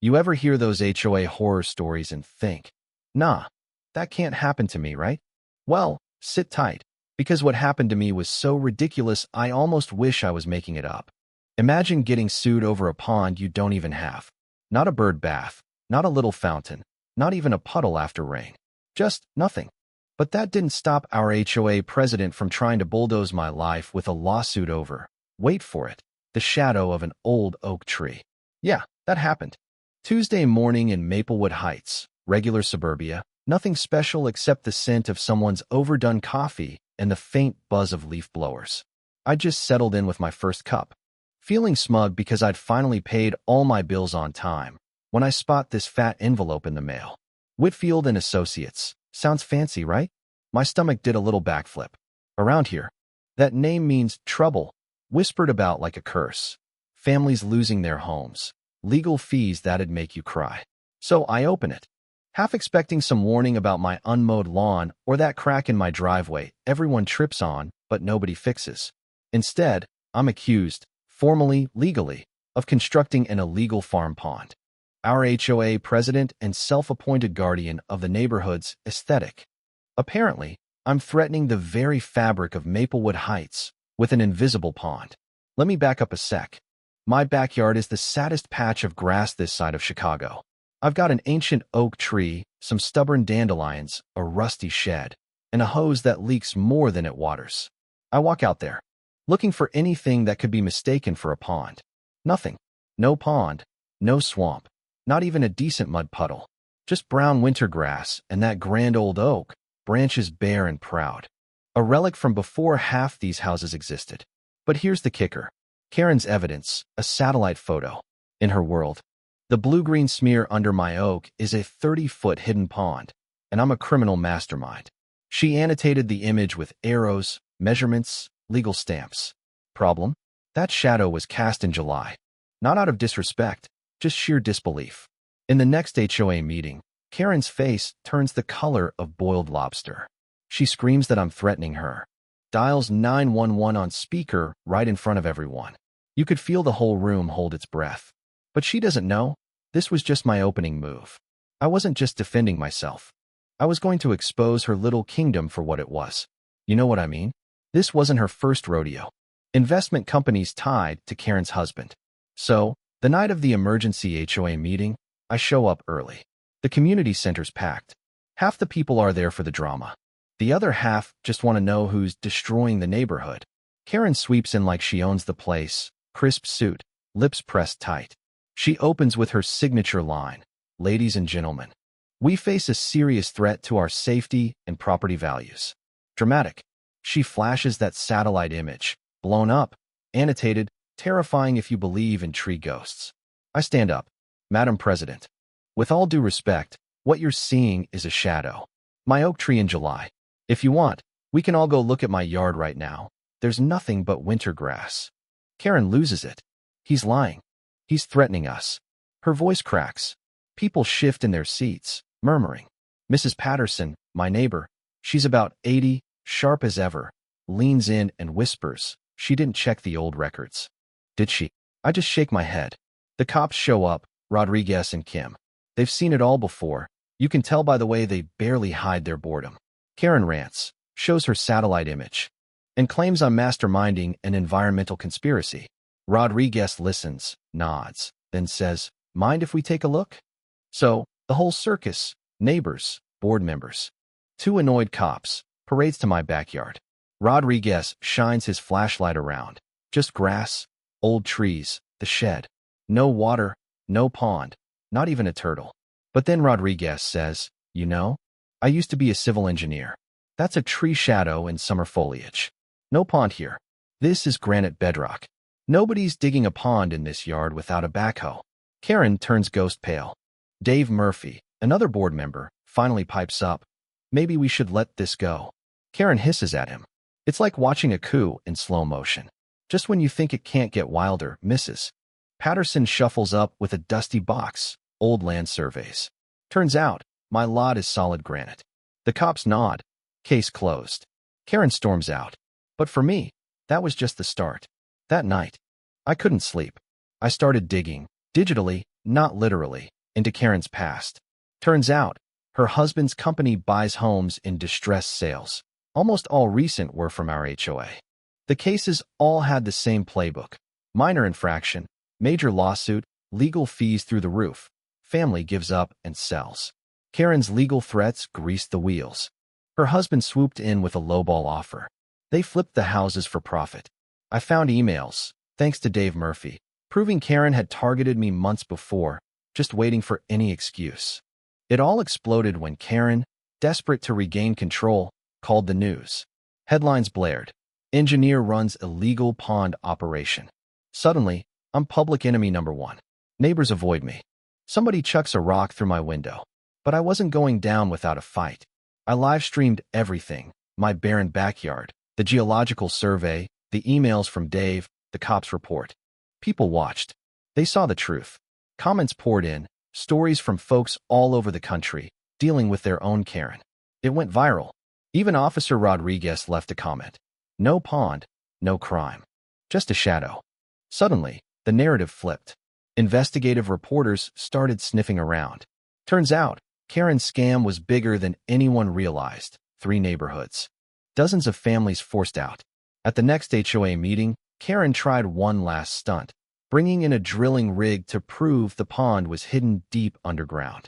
You ever hear those HOA horror stories and think, nah, that can't happen to me, right? Well, sit tight, because what happened to me was so ridiculous I almost wish I was making it up. Imagine getting sued over a pond you don't even have. Not a bird bath, not a little fountain, not even a puddle after rain. Just nothing. But that didn't stop our HOA president from trying to bulldoze my life with a lawsuit over, wait for it, the shadow of an old oak tree. Yeah, that happened. Tuesday morning in Maplewood Heights, regular suburbia, nothing special except the scent of someone's overdone coffee and the faint buzz of leaf blowers. I just settled in with my first cup, feeling smug because I'd finally paid all my bills on time, when I spot this fat envelope in the mail. Whitfield and Associates. Sounds fancy, right? My stomach did a little backflip. Around here, that name means trouble, whispered about like a curse. Families losing their homes. Legal fees that'd make you cry. So I open it, half expecting some warning about my unmowed lawn or that crack in my driveway everyone trips on but nobody fixes. Instead, I'm accused, formally, legally, of constructing an illegal farm pond. Our HOA president and self-appointed guardian of the neighborhood's aesthetic. Apparently, I'm threatening the very fabric of Maplewood Heights with an invisible pond. Let me back up a sec. My backyard is the saddest patch of grass this side of Chicago. I've got an ancient oak tree, some stubborn dandelions, a rusty shed, and a hose that leaks more than it waters. I walk out there, looking for anything that could be mistaken for a pond. Nothing. No pond, no swamp, not even a decent mud puddle. Just brown winter grass and that grand old oak, branches bare and proud. A relic from before half these houses existed. But here's the kicker. Karen's evidence, a satellite photo. In her world, the blue-green smear under my oak is a 30-foot hidden pond, and I'm a criminal mastermind. She annotated the image with arrows, measurements, legal stamps. Problem? That shadow was cast in July. Not out of disrespect, just sheer disbelief. In the next HOA meeting, Karen's face turns the color of boiled lobster. She screams that I'm threatening her. Dials 911 on speaker right in front of everyone. You could feel the whole room hold its breath. But she doesn't know. This was just my opening move. I wasn't just defending myself. I was going to expose her little kingdom for what it was. You know what I mean? This wasn't her first rodeo. Investment companies tied to Karen's husband. So, the night of the emergency HOA meeting, I show up early. The community center's packed. Half the people are there for the drama. The other half just want to know who's destroying the neighborhood. Karen sweeps in like she owns the place, crisp suit, lips pressed tight. She opens with her signature line, "Ladies and gentlemen, we face a serious threat to our safety and property values." Dramatic. She flashes that satellite image, blown up, annotated, terrifying if you believe in tree ghosts. I stand up. Madam President, with all due respect, what you're seeing is a shadow. My oak tree in July. If you want, we can all go look at my yard right now. There's nothing but winter grass. Karen loses it. He's lying. He's threatening us. Her voice cracks. People shift in their seats, murmuring. Mrs. Patterson, my neighbor, she's about 80, sharp as ever, leans in and whispers, she didn't check the old records. Did she? I just shake my head. The cops show up, Rodriguez and Kim. They've seen it all before. You can tell by the way they barely hide their boredom. Karen rants, shows her satellite image, and claims I'm masterminding an environmental conspiracy. Rodriguez listens, nods, then says, mind if we take a look? So, the whole circus, neighbors, board members, 2 annoyed cops, parades to my backyard. Rodriguez shines his flashlight around. Just grass, old trees, the shed. No water, no pond, not even a turtle. But then Rodriguez says, you know, I used to be a civil engineer. That's a tree shadow and summer foliage. No pond here. This is granite bedrock. Nobody's digging a pond in this yard without a backhoe. Karen turns ghost pale. Dave Murphy, another board member, finally pipes up. Maybe we should let this go. Karen hisses at him. It's like watching a coup in slow motion. Just when you think it can't get wilder, misses. Patterson shuffles up with a dusty box, old land surveys. Turns out, my lot is solid granite. The cops nod. Case closed. Karen storms out. But for me, that was just the start. That night, I couldn't sleep. I started digging, digitally, not literally, into Karen's past. Turns out, her husband's company buys homes in distressed sales. Almost all recent were from our HOA. The cases all had the same playbook. Minor infraction, major lawsuit, legal fees through the roof. Family gives up and sells. Karen's legal threats greased the wheels. Her husband swooped in with a lowball offer. They flipped the houses for profit. I found emails, thanks to Dave Murphy, proving Karen had targeted me months before, just waiting for any excuse. It all exploded when Karen, desperate to regain control, called the news. Headlines blared. Engineer runs illegal pond operation. Suddenly, I'm public enemy number one. Neighbors avoid me. Somebody chucks a rock through my window. But I wasn't going down without a fight. I live-streamed everything, my barren backyard, the geological survey, the emails from Dave, the cops report. People watched. They saw the truth. Comments poured in, stories from folks all over the country, dealing with their own Karen. It went viral. Even Officer Rodriguez left a comment. No pond, no crime. Just a shadow. Suddenly, the narrative flipped. Investigative reporters started sniffing around. Turns out, Karen's scam was bigger than anyone realized. 3 neighborhoods. Dozens of families forced out. At the next HOA meeting, Karen tried one last stunt, bringing in a drilling rig to prove the pond was hidden deep underground.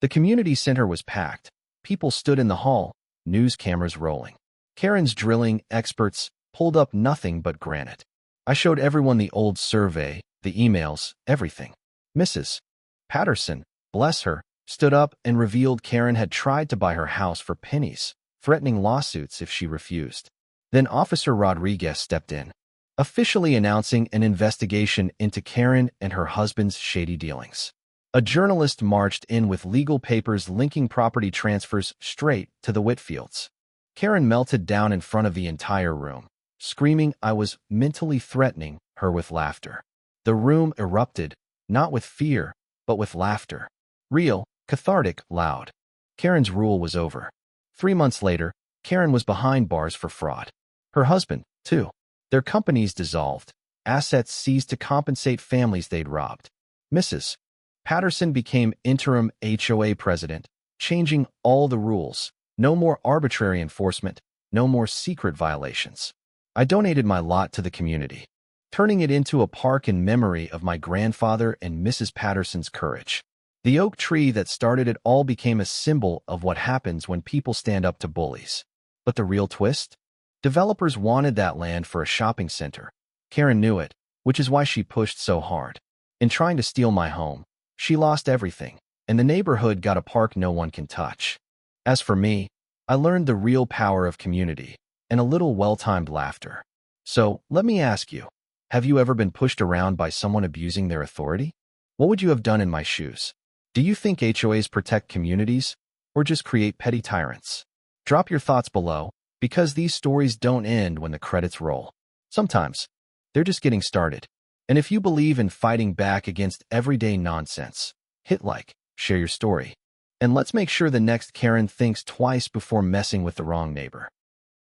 The community center was packed. People stood in the hall, news cameras rolling. Karen's drilling experts pulled up nothing but granite. I showed everyone the old survey, the emails, everything. Mrs. Patterson, bless her, stood up and revealed Karen had tried to buy her house for pennies, threatening lawsuits if she refused. Then Officer Rodriguez stepped in, officially announcing an investigation into Karen and her husband's shady dealings. A journalist marched in with legal papers linking property transfers straight to the Whitfields. Karen melted down in front of the entire room, screaming I was mentally threatening her with laughter. The room erupted, not with fear, but with laughter. Real, cathartic, loud. Karen's rule was over. 3 months later, Karen was behind bars for fraud. Her husband, too. Their companies dissolved, assets seized to compensate families they'd robbed. Mrs. Patterson became interim HOA president, changing all the rules. No more arbitrary enforcement, no more secret violations. I donated my lot to the community, turning it into a park in memory of my grandfather and Mrs. Patterson's courage. The oak tree that started it all became a symbol of what happens when people stand up to bullies. But the real twist? Developers wanted that land for a shopping center. Karen knew it, which is why she pushed so hard. In trying to steal my home, she lost everything, and the neighborhood got a park no one can touch. As for me, I learned the real power of community and a little well-timed laughter. So, let me ask you, have you ever been pushed around by someone abusing their authority? What would you have done in my shoes? Do you think HOAs protect communities, or just create petty tyrants? Drop your thoughts below, because these stories don't end when the credits roll. Sometimes, they're just getting started. And if you believe in fighting back against everyday nonsense, hit like, share your story. And let's make sure the next Karen thinks twice before messing with the wrong neighbor.